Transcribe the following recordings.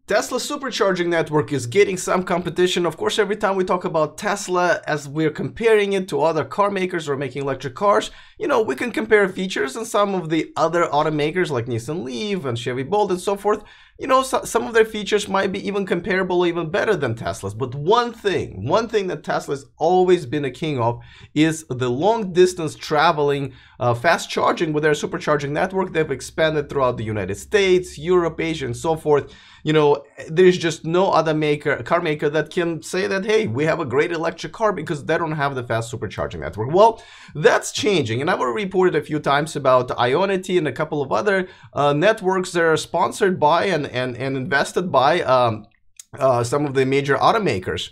Tesla's supercharging network is getting some competition. Of course, every time we talk about Tesla, as we're comparing it to other car makers or making electric cars, you know, we can compare features, and some of the other automakers like Nissan Leaf and Chevy Bolt and so forth, you know, some of their features might be even comparable, even better than Tesla's. But one thing that Tesla's always been a king of is the long distance traveling, fast charging with their supercharging network. They've expanded throughout the United States, Europe, Asia, and so forth. You know, there's just no other car maker that can say that, hey, we have a great electric car, because they don't have the fast supercharging network. Well, that's changing, and I've already reported a few times about Ionity and a couple of other networks that are sponsored by and invested by some of the major automakers.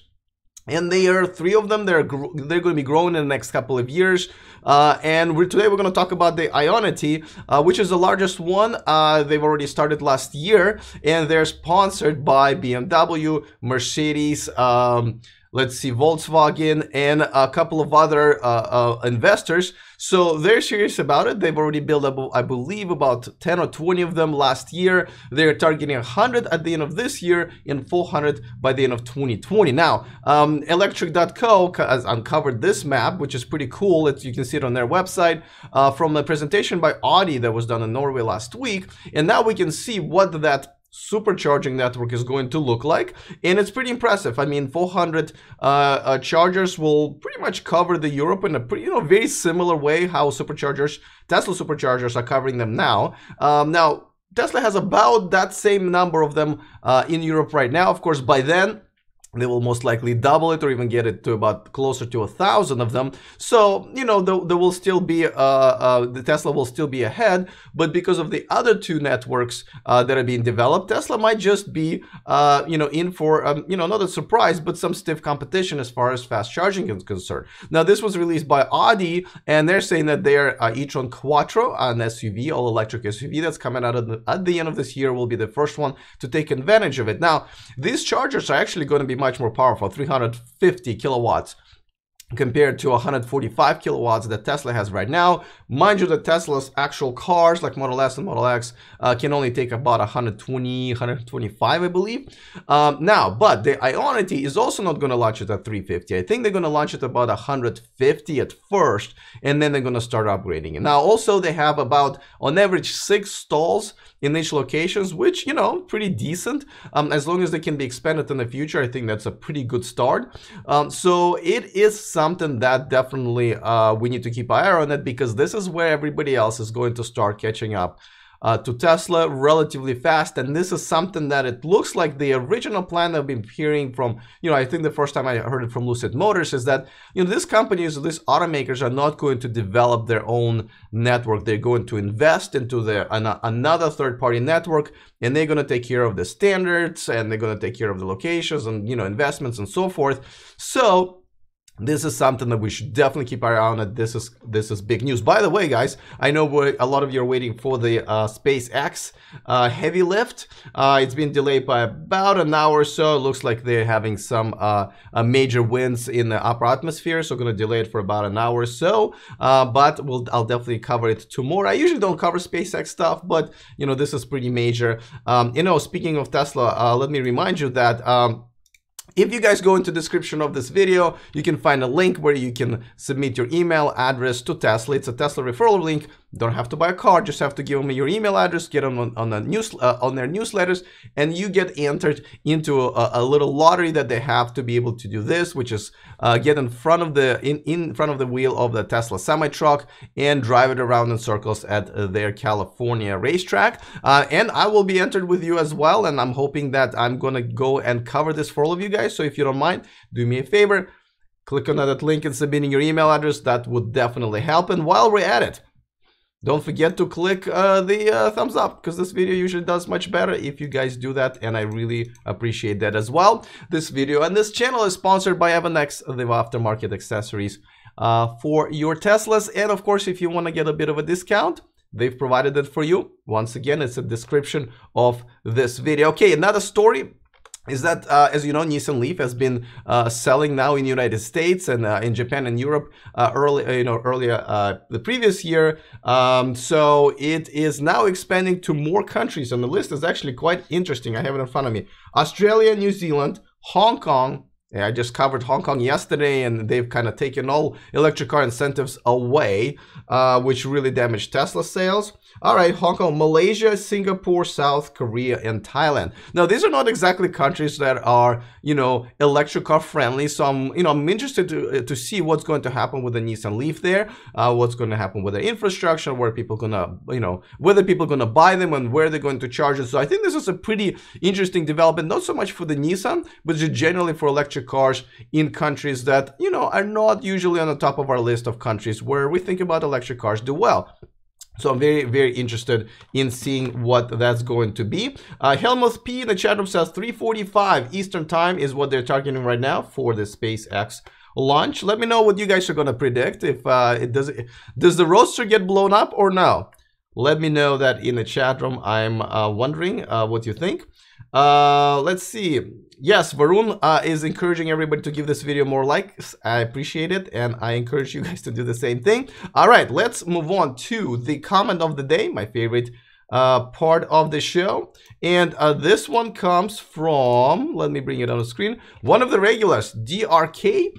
And there are three of them. They're going to be growing in the next couple of years. And today we're going to talk about the Ionity, which is the largest one. They've already started last year, and they're sponsored by BMW, Mercedes, let's see, Volkswagen, and a couple of other investors. So they're serious about it. They've already built up, I believe, about 10 or 20 of them last year. They're targeting 100 at the end of this year and 400 by the end of 2020. Now, Electric.co has uncovered this map, which is pretty cool. You can see it on their website from a presentation by Audi that was done in Norway last week. And now we can see what that supercharging network is going to look like, and it's pretty impressive. I mean, 400 chargers will pretty much cover the Europe in a pretty, very similar way how superchargers, Tesla superchargers, are covering them now. Now, Tesla has about that same number of them in Europe right now. Of course, by then they will most likely double it or even get it to about closer to 1,000 of them. So, there will still be, the Tesla will still be ahead, but because of the other two networks that are being developed, Tesla might just be, in for, not a surprise, but some stiff competition as far as fast charging is concerned. Now, this was released by Audi, and they're saying that their e-tron Quattro, an SUV, all-electric SUV that's coming out at the end of this year, will be the first one to take advantage of it. Now, these chargers are actually going to be much more powerful, 350 kilowatts compared to 145 kilowatts that Tesla has right now. Mind you, that Tesla's actual cars like Model S and Model X can only take about 120, 125, I believe. Now, but the Ionity is also not going to launch it at 350. I think they're going to launch it about 150 at first, and then they're going to start upgrading it. Now, also, they have about, on average, 6 stalls in each locations, which, pretty decent. As long as they can be expanded in the future, I think that's a pretty good start. So it is something that definitely we need to keep an eye on it, because this is where everybody else is going to start catching up to Tesla relatively fast. And this is something that it looks like the original plan that I've been hearing from, I think the first time I heard it from Lucid Motors is that, these companies, these automakers are not going to develop their own network. They're going to invest into another third-party network, and they're going to take care of the standards, and they're going to take care of the locations and, investments and so forth. So this is something that we should definitely keep our eye on. It. This is big news. By the way, guys, I know a lot of you are waiting for the SpaceX heavy lift. It's been delayed by about an hour or so. It looks like they're having some major winds in the upper atmosphere, so going to delay it for about an hour or so. But I'll definitely cover it tomorrow. I usually don't cover SpaceX stuff, but this is pretty major. Speaking of Tesla, let me remind you that. If you guys go into the description of this video, you can find a link where you can submit your email address to Tesla. It's a Tesla referral link. Don't have to buy a car, just have to give them your email address, get them on their newsletters, and you get entered into a little lottery that they have to be able to do this, which is get in front of the wheel of the Tesla semi-truck and drive it around in circles at their California racetrack. And I will be entered with you as well, and I'm hoping that I'm gonna go and cover this for all of you guys. So if you don't mind, do me a favor, click on that link and submitting your email address. That would definitely help. And while we're at it, don't forget to click the thumbs up, because this video usually does much better if you guys do that, and I really appreciate that as well. This video and this channel is sponsored by Avanex, the aftermarket accessories for your Teslas. And of course, if you want to get a bit of a discount, they've provided it for you. Once again, it's a description of this video. Okay, another story is that, as you know, Nissan Leaf has been selling now in the United States and in Japan and Europe earlier the previous year. So it is now expanding to more countries, and the list is actually quite interesting. I have it in front of me: Australia, New Zealand, Hong Kong. Yeah, I just covered Hong Kong yesterday, and they've kind of taken all electric car incentives away, which really damaged Tesla sales. All right, Hong Kong, Malaysia, Singapore, South Korea, and Thailand. Now, these are not exactly countries that are, electric car friendly. So I'm interested to see what's going to happen with the Nissan Leaf there, what's going to happen with the infrastructure, where people gonna, whether people gonna buy them and where they're going to charge it. So I think this is a pretty interesting development, not so much for the Nissan, but just generally for electric cars in countries that, are not usually on the top of our list of countries where we think about electric cars do well. So I'm very, very interested in seeing what that's going to be. Helmuth P in the chat room says 3:45 Eastern time is what they're targeting right now for the SpaceX launch. Let me know what you guys are going to predict. If does the Roadster get blown up or no? Let me know that in the chat room. I'm wondering what you think. Let's see. Yes, Varun is encouraging everybody to give this video more likes. I appreciate it, and I encourage you guys to do the same thing. All right, let's move on to the comment of the day, my favorite part of the show. And this one comes from, let me bring it on the screen, one of the regulars, DRK.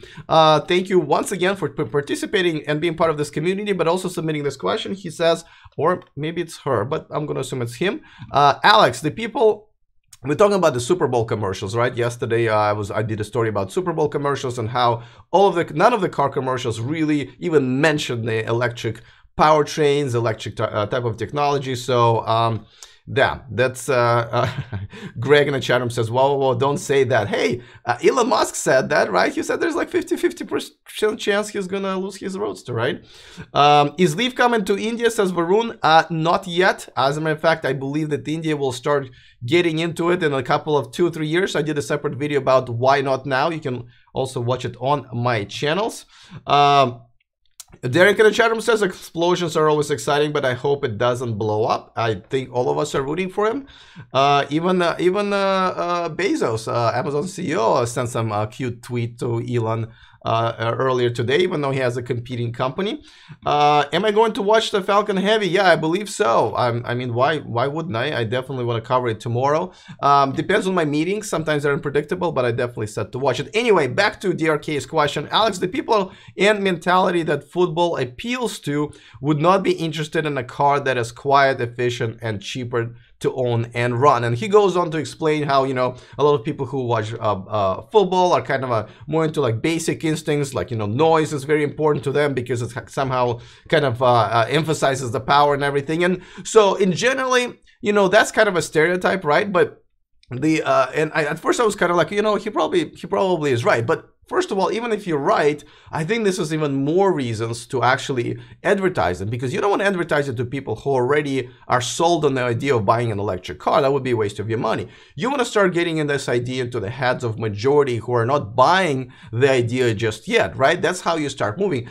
Thank you once again for participating and being part of this community, but also submitting this question. He says, or maybe it's her, but I'm going to assume it's him. Alex, the people... We're talking about the Super Bowl commercials, right? Yesterday, I did a story about Super Bowl commercials and how none of the car commercials really even mentioned the electric powertrains, electric type of technology. So, yeah, that's Greg in the chat room says, whoa, don't say that. Hey, Elon Musk said that, right? He said there's like 50% chance he's gonna lose his Roadster, right? Is Leaf coming to India, says Varun? Not yet. As a matter of fact, I believe that India will start getting into it in a couple of 2-3 years. I did a separate video about why not now. You can also watch it on my channels. Derek in the chat room says explosions are always exciting, but I hope it doesn't blow up. I think all of us are rooting for him. Even Bezos, Amazon CEO, sent some cute tweet to Elon earlier today, even though he has a competing company. Am I going to watch the Falcon Heavy? Yeah, I believe so. I mean, why wouldn't I? I definitely want to cover it tomorrow. Depends on my meetings. Sometimes they're unpredictable, but I definitely set to watch it. Anyway, back to DRK's question. Alex, the people and mentality that football appeals to would not be interested in a car that is quiet, efficient, and cheaper to own and run. And he goes on to explain how, a lot of people who watch football are kind of more into like basic instincts, like, noise is very important to them because it somehow kind of emphasizes the power and everything. And so in generally, that's kind of a stereotype, right? But at first I was kind of like, he probably is right. But first of all, even if you're right, I think this is even more reasons to actually advertise them, because you don't want to advertise it to people who already are sold on the idea of buying an electric car. That would be a waste of your money. You want to start getting in this idea into the heads of majority who are not buying the idea just yet, right? That's how you start moving.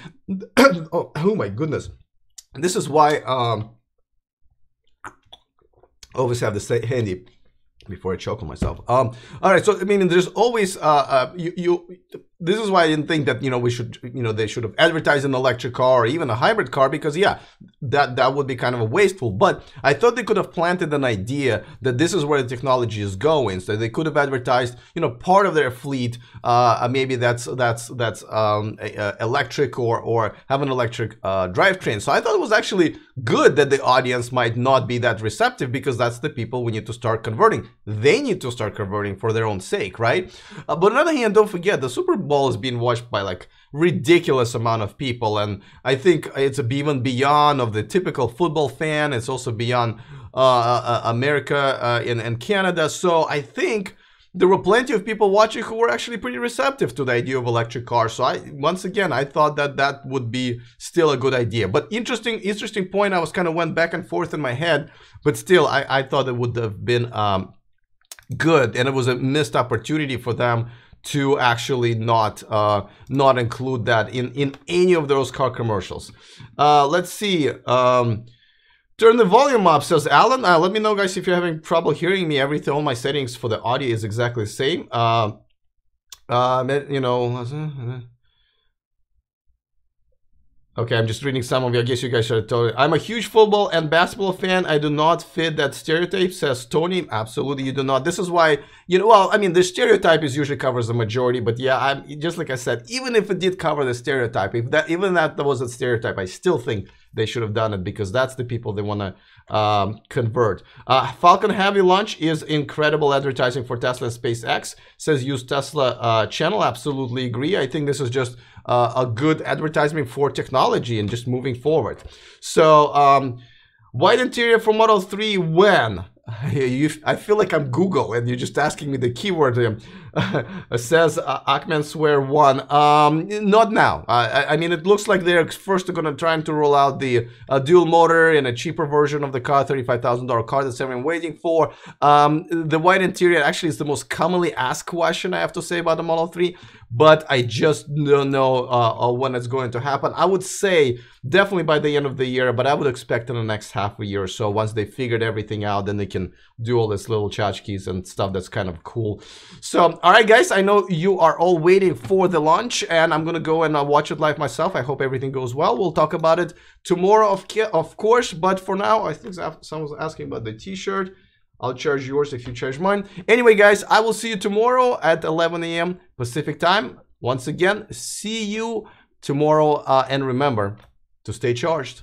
oh my goodness. This is why always have this handy before I choke on myself. All right, so I mean, there's always this is why I didn't think that we should they should have advertised an electric car or even a hybrid car, because yeah, that would be kind of a wasteful. But I thought they could have planted an idea that this is where the technology is going. So they could have advertised part of their fleet, maybe that's electric or have an electric drivetrain. So I thought it was actually good that the audience might not be that receptive, because that's the people we need to start converting. They need to start converting for their own sake, right? But on the other hand, don't forget, the Super Bowl is being watched by like ridiculous amount of people, and I think it's even beyond of the typical football fan. It's also beyond America and Canada. So I think there were plenty of people watching who were actually pretty receptive to the idea of electric cars. So once again, I thought that would be still a good idea. But interesting point. I was kind of went back and forth in my head, but still, I thought it would have been good, and it was a missed opportunity for them to actually not include that in any of those car commercials. Let's see. Turn the volume up, says Alan. Let me know, guys, if you're having trouble hearing me. Everything, all my settings for the audio is exactly the same. You know. Okay, I'm just reading some of you. I guess you guys are totally. I'm a huge football and basketball fan. I do not fit that stereotype, says Tony. Absolutely, you do not. This is why, you know, well, I mean, the stereotype is usually covers the majority, but yeah, I'm just like I said, even if it did cover the stereotype, if that even that was a stereotype, I still think they should have done it because that's the people they want to convert. Falcon Heavy Launch is incredible advertising for Tesla and SpaceX, says use Tesla channel. Absolutely agree. I think this is just a good advertisement for technology and just moving forward. So white interior for Model 3 when? I feel like I'm Google and you're just asking me the keyword. Says Ackman Swear 1. Not now. I mean, it looks like they're first going to try to roll out the dual motor in a cheaper version of the car, $35,000 car that everyone waiting for. The white interior actually is the most commonly asked question I have to say about the Model 3, but I just don't know when it's going to happen. I would say definitely by the end of the year, but I would expect in the next half a year or so. Once they figured everything out, then they can do all this little tchotchkes and stuff that's kind of cool. So, all right, guys, I know you are all waiting for the launch, and I'm going to go and watch it live myself. I hope everything goes well. We'll talk about it tomorrow, of course, but for now, I think someone was asking about the t-shirt. I'll charge yours if you charge mine. Anyway, guys, I will see you tomorrow at 11 a.m. Pacific time. Once again, see you tomorrow, and remember to stay charged.